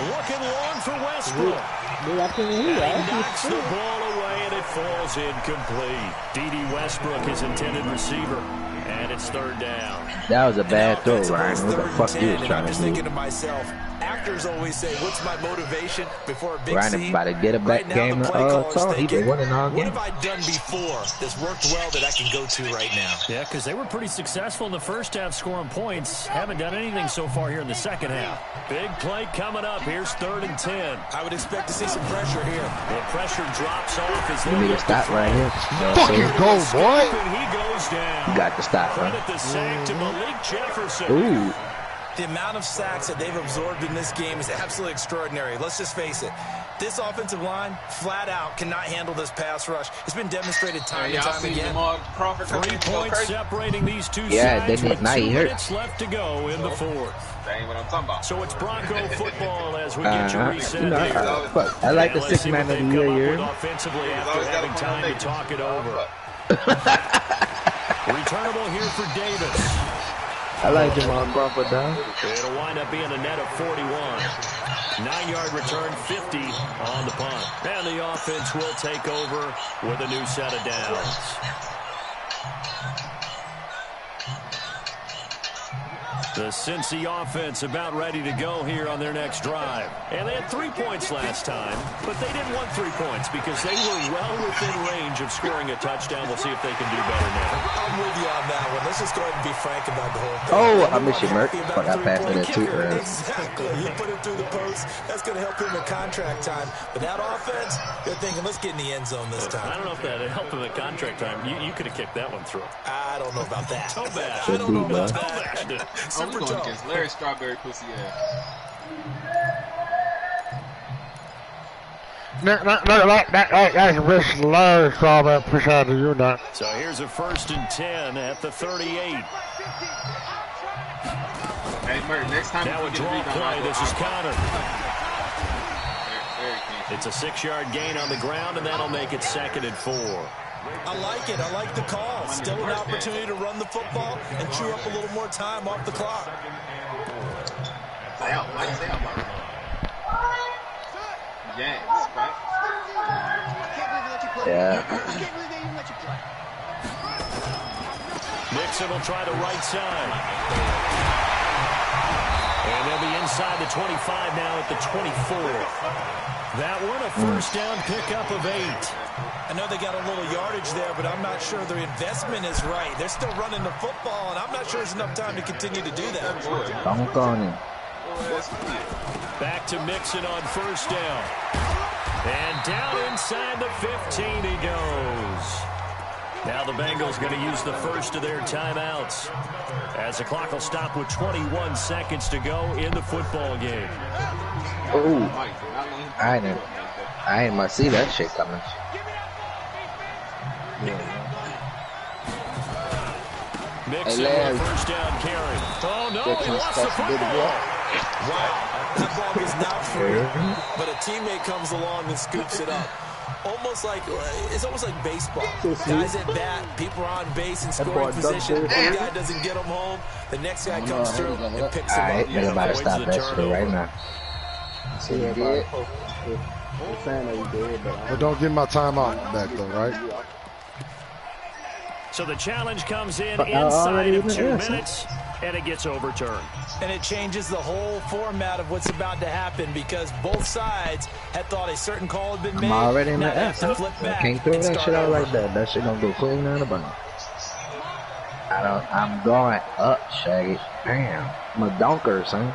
Looking long for Westbrook. I can't hear He knocks the ball away and it falls incomplete. D.D. Westbrook is intended receiver. And it's 3rd down. That was a bad throw, Ryan. What the fuck you was trying I'm just to do? thinking to myself, actors always say, what's my motivation before a big Ryan scene? about to get a back game. He been winning all game. What have I done before that's worked well that I can go to right now? Yeah, because they were pretty successful in the first half scoring points. Haven't done anything so far here in the second half. Big play coming up. Here's 3rd and 10. I would expect to see some pressure here. The pressure drops off as You need to stop right here. Fucking go, boy. And he goes down. You got to stop, Credit man. the sack to Malik Jefferson. Ooh. The amount of sacks that they've absorbed in this game is absolutely extraordinary. Let's just face it. This offensive line, flat out, cannot handle this pass rush. It's been demonstrated time and time again. 3 points separating these two Yeah, sides with 2 he hurt. minutes left to go in the 4th. That ain't what I'm talking about. So it's Bronco football as we get you reset You know, here. I like the Let's 6th see man what of the they've come year. up with offensively after having time to talk it over. Returnable here for Davis. I like Jamal Crawford, though. It'll wind up being a net of 41. 9-yard return, 50 on the punt. And the offense will take over with a new set of downs. The Cincy offense about ready to go here on their next drive. And they had 3 points last time, but they didn't want 3 points because they were well within range of scoring a touchdown. We'll see if they can do better now. I'm with you on that one. Let's just go ahead and be frank about the whole thing. Oh, I miss you, Merc. Fuck, I passed it at 2 early. Exactly. You put it through the post. That's going to help him in contract time. But that offense, they're thinking, let's get in the end zone this time. I don't know if that helped him at contract time. You could have kicked that one through. I don't know about that. Toe bash. I don't know about Toe that. bashed it. I'm going against Larry Strawberry pussy ass. That's Rich Larry Strawberry push out to you, now. So here's a 1st and 10 at the 38. Hey, Murray, next time Now a draw play. This is Connor. It's a 6-yard gain on the ground, and that'll make it 2nd and 4. I like it. I like the call. Still an opportunity to run the football and chew up a little more time off the clock. Yes, right? Yeah. Nixon will try the right side. And they'll be inside the 25 now at the 24. That one a 1st down pickup of 8. I know they got a little yardage there, but I'm not sure their investment is right. They're still running the football, and I'm not sure there's enough time to continue to do that. Don't go in. Back to Mixon on 1st down. And down inside the 15 he goes. Now the Bengals going to use the first of their timeouts as the clock will stop with 21 seconds to go in the football game. Ooh. I ain't much see that shit coming. Mixon with a 1st down carry. Oh no, he lost the football. Wow, that ball is not free, but a teammate comes along and scoops it up. It's almost like baseball. Guys at bat, people are on base in scoring position. One guy doesn't get them home. The next guy comes through and picks him up. Alright, they're about to stop that shit right now. So you Yeah, did? they're saying that he did, But don't get my timeout back though, right? So the challenge comes in But inside of 2 already minutes, and it gets overturned. And it changes the whole format of what's about to happen because both sides had thought a certain call had been made. I'm already in the Now they have F. to flip I back can't throw and that start shit out over. like that. That shit gonna go clean down the bottom. I'm going up, Shaggy. Damn. I'm a dunker, son.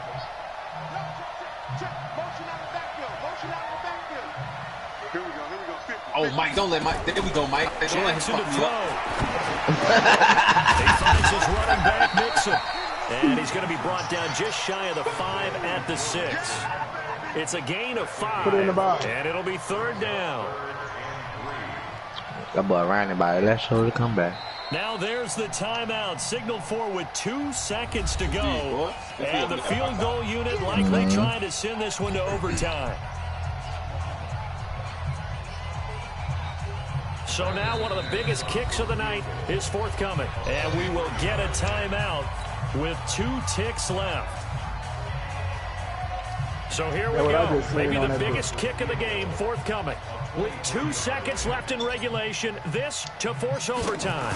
Oh, Mike, don't let Mike. There we go, Mike. Don't let him Jackson to fuck me throw. up. He finds his running back, Mixon. And he's going to be brought down just shy of the 5 at the 6. It's a gain of 5. Put it in the box. And it'll be 3rd down. That boy ran anybody. Let's show the comeback. Now there's the timeout, signaled for with 2 seconds to go. And the field goal unit likely trying to send this one to overtime. So now one of the biggest kicks of the night is forthcoming. And we will get a timeout with 2 ticks left. So here we go. Maybe the biggest kick of the game forthcoming. With 2 seconds left in regulation, this to force overtime.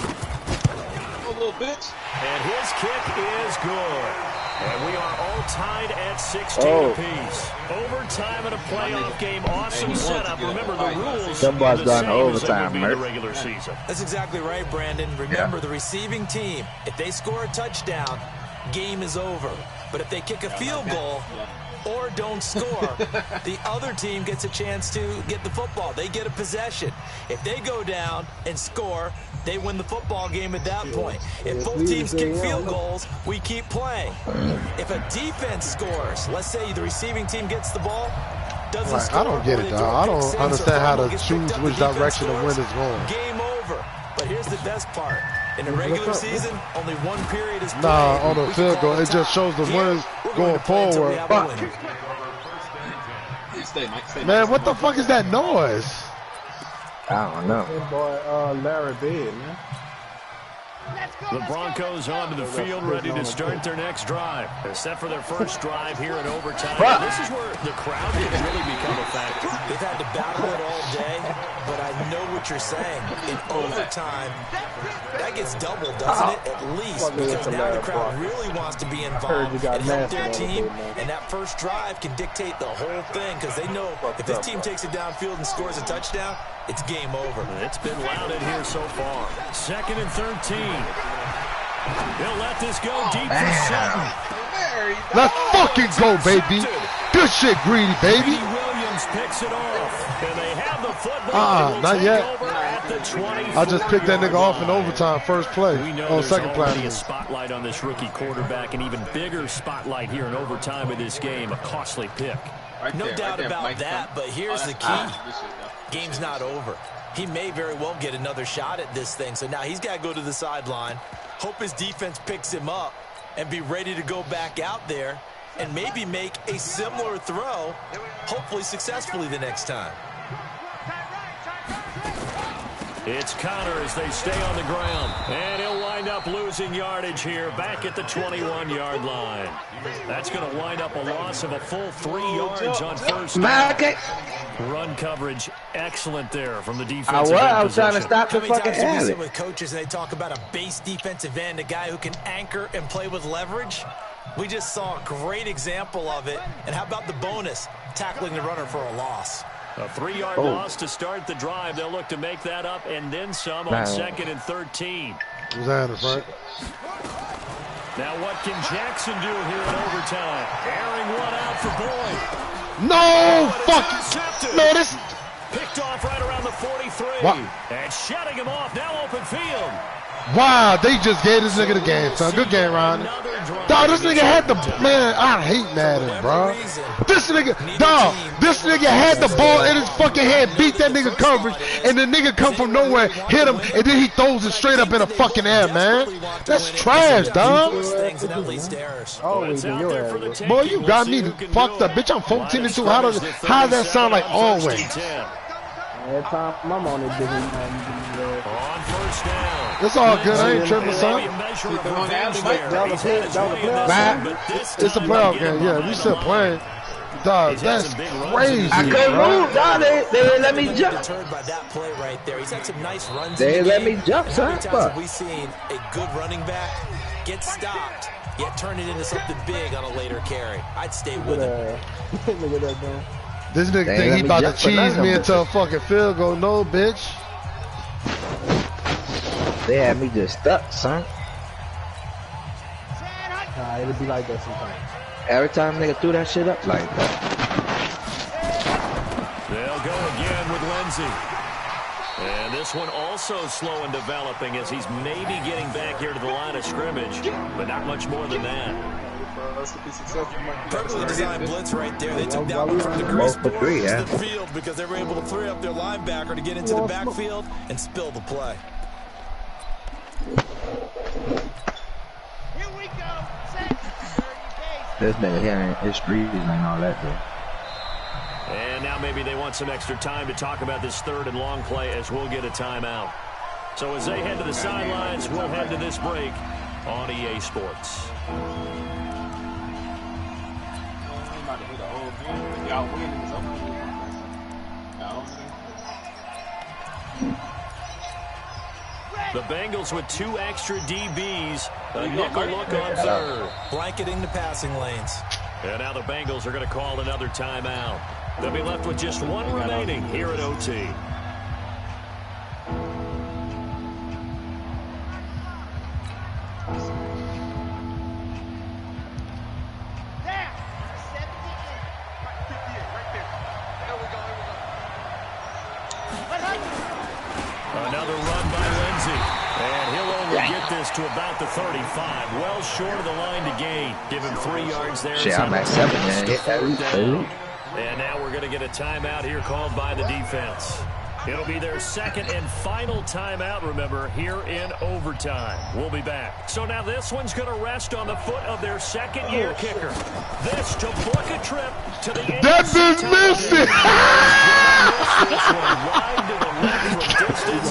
A little bitch. And his kick is good. And we are all tied at 16 apiece. Overtime in a playoff game. Awesome setup. Remember, the rules Them boys are the done same overtime, as they would be in the Murph. regular season. That's exactly right, Brandon. Remember, the receiving team, if they score a touchdown, game is over. But if they kick a field goal or don't score, the other team gets a chance to get the football. They get a possession. If they go down and score, they win the football game at that point. If both teams kick field goals, we keep playing. If a defense scores, let's say the receiving team gets the ball, doesn't score, I don't get it, dog. I don't understand how to choose which direction the wind is going. Game over. But here's the best part. In the regular season, only 1 period is played. Nah, on the field goal, it just shows the winds going forward. Stay, Mike. Stay, Man, what the fuck is that noise? I don't know. That boy, Larry Bird, man. The Broncos onto the field, ready to start their next drive. They're set for their first drive here in overtime. This is where the crowd can really become a factor. They've had to battle it all day, but I know what you're saying. In overtime, that gets doubled, doesn't it? At least, because now the crowd really wants to be involved and help their team, and that first drive can dictate the whole thing, because they know if this team takes it downfield and scores a touchdown, it's game over. It's been loud in here so far. 2nd and 13. He'll let this go deep for Sutton. Let's fucking go, baby. Good shit, greedy, baby. Williams picks it off. And they have the football. Not yet. Over at the 24. I just picked that nigga off in overtime, first play. We know On second play. already a spotlight on this rookie quarterback, an even bigger spotlight here in overtime of this game. A costly pick. No doubt about that, but here's the key. Game's not over. He may very well get another shot at this thing, so now he's got to go to the sideline, hope his defense picks him up, and be ready to go back out there and maybe make a similar throw, hopefully successfully the next time. It's Connor as they stay on the ground. And he'll wind up losing yardage here back at the 21-yard line. That's going to wind up a loss of a full 3 yards on first down. Run coverage excellent there from the defensive end. I was trying to stop the fucking How many times do we alley. sit with coaches and they talk about a base defensive end, a guy who can anchor and play with leverage? We just saw a great example of it. And how about the bonus? Tackling the runner for a loss. A 3-yard loss to start the drive. They'll look to make that up and then some on 2nd and 13. Who's that, right? Now what can Jackson do here in overtime? Airing one out for Boyd. No, fuck. No, this. Picked off right around the 43. What? And shutting him off. Now open field. Wow, they just gave this nigga the game, son. Good game, Ron. Dog, this nigga had the man. I hate Madden, bro. This nigga, dog, this nigga had the ball in his fucking hand, beat that nigga coverage, and the nigga come from nowhere, hit him, and then he throws it straight up in the fucking air, man. That's trash, dog. Boy, you got me fucked up, bitch. I'm 14-2. How does that sound like always? Every time I'm on it, on first down. It's all good. I ain't tripping, son. It's a It's a playoff game. Yeah, we still playing. Dog, that's crazy. I couldn't move, dog. They didn't let me jump. Deterred by that play right there. He's had some nice runs. They didn't let me jump, son. How many times have we seen a good running back get stopped, yet turn it into something big on a later carry? I'd stay with him. Look at that, bro. This nigga think he about to cheese me into a fucking field goal. No, bitch. They had me just stuck, son. Nah, it'll be like that sometimes. Every time nigga threw that shit up like that. They'll go again with Lindsey. And this one also slow and developing as he's maybe getting back here to the line of scrimmage, but not much more than that. Perfectly designed blitz right there. They took that one from the grease board to the field because they were able to free up their linebacker to get into the backfield and spill the play. Here we go. This nigga here ain't his streets and all that though. And now maybe they want some extra time to talk about this third and long play as we'll get a timeout. So as they head to the sidelines, we'll head to this break on EA Sports. The Bengals with 2 extra DBs. A nickel look on third. Blanketing the passing lanes. And now the Bengals are going to call another timeout. They'll be left with just 1 remaining here at OT. Another run by Lindsey. And he'll only get this to about the 35. Well short of the line to gain. Give him 3 yards there. Shit, I'm at 7, man. And now we're going to get a timeout here called by the defense. It'll be their second and final timeout, remember, here in overtime. We'll be back. So now this one's going to rest on the foot of their second-year kicker. This to book a trip to the That bitch missed it!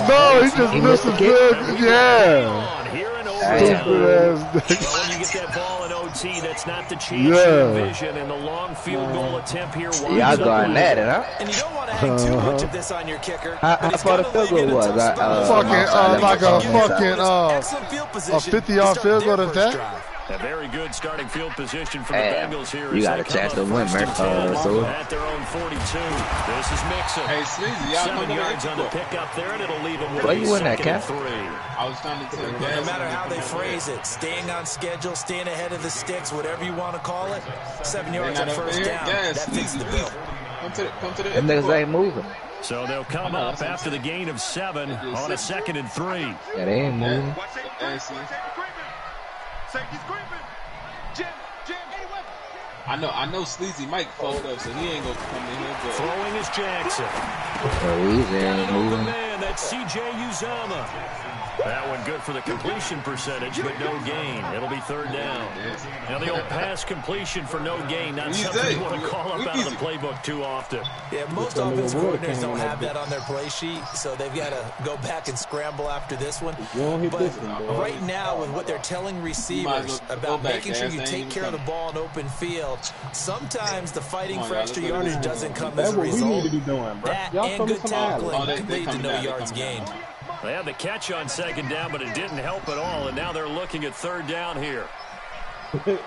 No, he just missed it good. Yeah. Here in overtime. When you get that ball in OT, that's not the chance you envision, and the long field goal attempt here. Y'all going at it, huh? And you don't want to hang too much of this on your kicker. How far the field goal was? Like a 50-yard field goal to that? A very good starting field position for the Bengals here. You got a chance to win, man. At their own 42. This is Mixon. Hey, Sleazy, y'all 7 yards on the pickup there, and it'll leave him with Where you win that, Cap? 3. I was trying to tell you. No matter how they phrase it, staying on schedule, staying ahead of the sticks, whatever you want to call it, 7 yards on first down. That fits the bill. Come to the Them niggas ain't moving. So they'll come up after the gain of 7 on a 2nd and 3. Yeah, they ain't moving. I know Sleazy Mike fold up, so he ain't gonna come in here. But throwing is Jackson. Moving. Man, that's C.J. Uzama. That one good for the completion percentage, but no gain. It'll be 3rd down. Now the old pass completion for no gain, not something you want to call up out of the playbook too often. Yeah, most offensive coordinators don't have that on their play sheet, so they've got to go back and scramble after this one. But right now, with what they're telling receivers about making sure you take care of the ball in open field, sometimes the fighting for extra yardage doesn't come as a result. That and good tackling can lead to no yards gained. They had the catch on 2nd down, but it didn't help at all, and now they're looking at 3rd down here. From the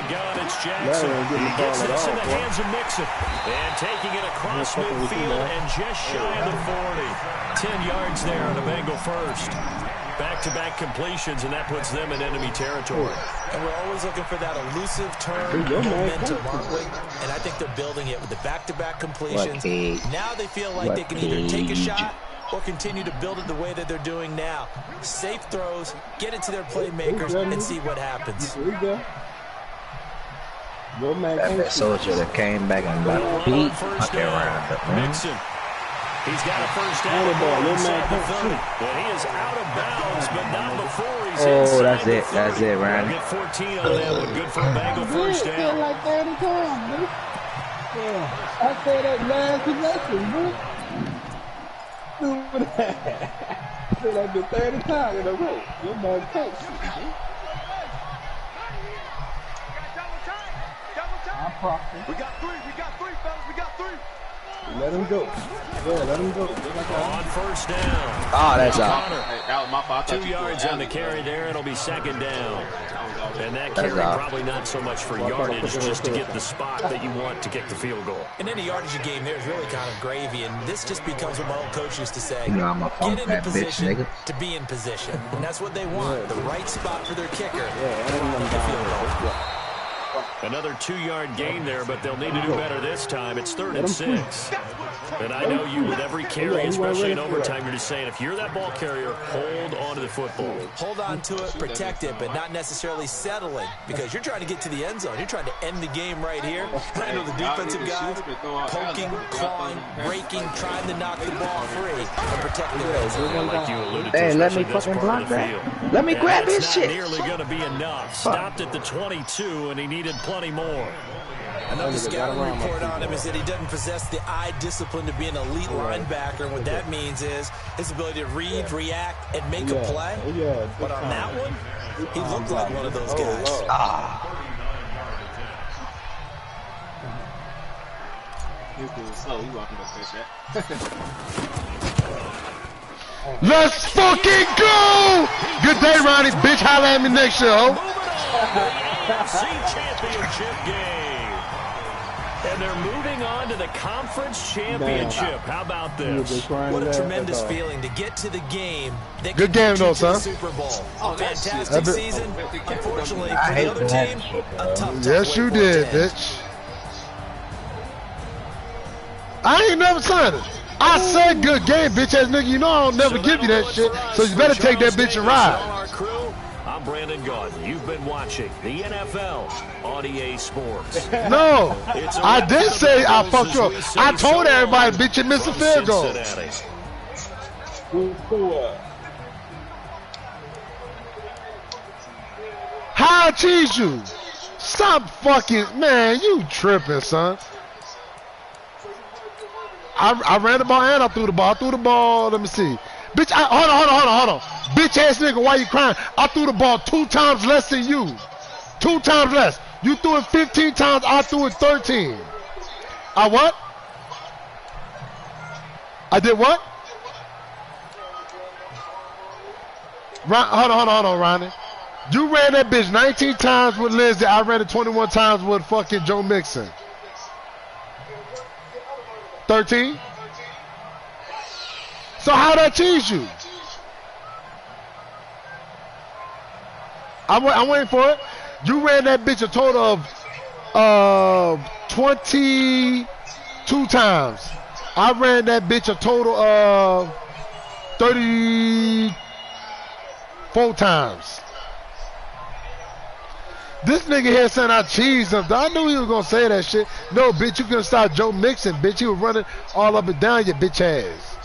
gun, it's Jackson. He gets this in the hands of Mixon. And taking it across midfield and just shy of the 40. 10 yards there on a Bengal first. Back-to-back completions, and that puts them in enemy territory. And we're always looking for that elusive turn momentum, aren't we? And I think they're building it with the back-to-back completions. Now they feel like they can either take a shot or continue to build it the way that they're doing now. Safe throws, get it to their playmakers, and see what happens. That soldier that came back and got beat. Okay, around Mixon. He's got a first down inside the 30. But he is out of bounds, but not before he's inside the 30. That's it, Ryan. Get 14 on that one. Good for a Bengal first down. Like 30 times, man. Yeah, I said that last possession, bro. Do that. I said that 30 times in a row. Your man takes it, man. We got three, fellas, we got three. Let him go. Yeah, let him go. On first down. Oh, that's out. Hey, that was my fault. 2 yards on the carry there. It'll be second down. And that carry probably not so much for yardage, just to get the spot that you want to kick the field goal. And any yardage you gain there is really kind of gravy, and this just becomes what my old coach used to say. You know, I'm a Get into fat position bitch, nigga. to be in position. And that's what they want, the right spot for their kicker. Another 2-yard gain there, but they'll need to do better this time. It's 3rd and 6. And I know you, with every carry, especially in overtime, you're just saying, if you're that ball carrier, hold on to the football. Hold on to it, protect it, but not necessarily settling, because you're trying to get to the end zone. You're trying to end the game right here. I know the defensive guys poking, clawing, raking, trying to knock the ball free and protect the end zone. Like you alluded to, Hey, let me especially this fucking part of block the that. field. Let me grab That's his not shit. nearly going to be enough. Stopped at the 22, and he needed plenty more. Another scouting report on him is that he doesn't possess the eye discipline to be an elite linebacker. And what that means is his ability to read, react, and make a play. But on that one, he looked like one of those guys. Let's fucking go! Good day, Ronnie. Bitch, holla at me next year, ho. AFC Championship game. And they're moving on to the Conference Championship. How about this? What a tremendous feeling to get to the game. Good game, though, son. Super Bowl. Fantastic season. Unfortunately, for the other team, a tough yes, you did, bitch. I ain't never signed it. I said good game, bitch ass nigga. You know I don't never give you that shit, so you better take that bitch and ride. I'm Brandon Gordon. You've been watching the NFL on EA Sports. No, I did say I fucked you up. I told everybody, bitch, you missed a field goal. How I cheese you? Stop fucking, man, you tripping, son. I ran the ball and I threw the ball. I threw the ball, let me see. Bitch, hold on. Bitch ass nigga, why you crying? I threw the ball 2 times less than you. 2 times less. You threw it 15 times, I threw it 13. I what? I did what? Hold on, Ronnie. You ran that bitch 19 times with Lindsay. I ran it 21 times with fucking Joe Mixon. 13? So how'd I cheese you? I'm waiting for it. You ran that bitch a total of 22 times. I ran that bitch a total of 34 times. This nigga here saying I cheesed him. I knew he was gonna say that shit. No, bitch, you couldn't stop Joe Mixon, bitch. He was running all up and down your bitch ass.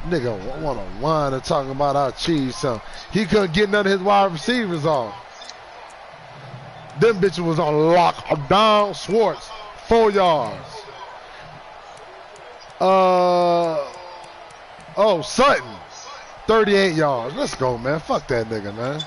Nigga wanna whine and talking about I cheese something. He couldn't get none of his wide receivers off. Them bitches was on lockdown. Schwartz, 4 yards. Sutton, 38 yards. Let's go, man. Fuck that nigga, man.